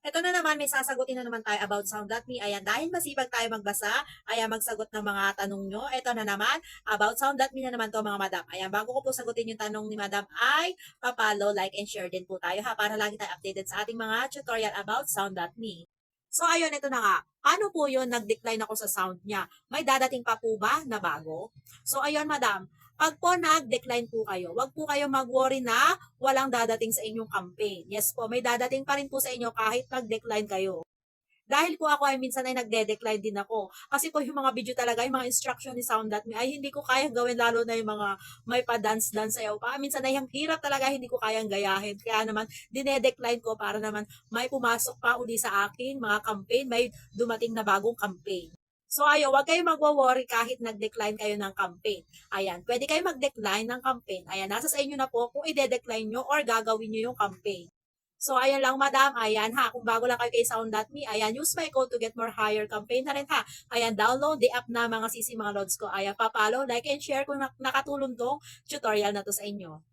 Ito na naman, may sasagutin na naman tayo about Sound.me. Ayan, dahil masipag tayo magbasa, ayan, magsagot ng mga tanong nyo. Ito na naman, about Sound.me na naman to mga madam. Ayan, bago ko po sagutin yung tanong ni madam ay papalo, like, and share din po tayo ha, para lagi tayo updated sa ating mga tutorial about Sound.me. So ayun, ito na nga. Paano po yun nag-decline ako sa sound niya? May dadating pa po ba na bago? So ayun madam, pag po nag-decline po kayo, wag po kayo mag-worry na walang dadating sa inyong campaign. Yes po, may dadating pa rin po sa inyo kahit nag-decline kayo. Dahil po ako ay minsan ay nagde-decline din ako. Kasi po yung mga video talaga, yung mga instruction ni Sound.me ay hindi ko kayang gawin, lalo na yung mga may pa-dance-dance sayaw pa. Minsan ay ang hirap talaga, hindi ko kayang gayahin. Kaya naman, dinedecline ko para naman may pumasok pa uli sa akin, mga campaign, may dumating na bagong campaign. So ayo, wag kayo magwo-worry kahit nag-decline kayo ng campaign. Ayan, pwede kayo mag-decline ng campaign. Ayan, nasa sa inyo na po kung i-decline nyo or gagawin nyo yung campaign. So, ayun lang madam. Ayan ha. Kung bago lang kayo kay Sound.me, ayan, use my code to get more higher campaign na rin ha. Ayan, download the app na mga sisi mga lods ko. Ayan, papalo, like, and share kung nakatulong tong tutorial na to sa inyo.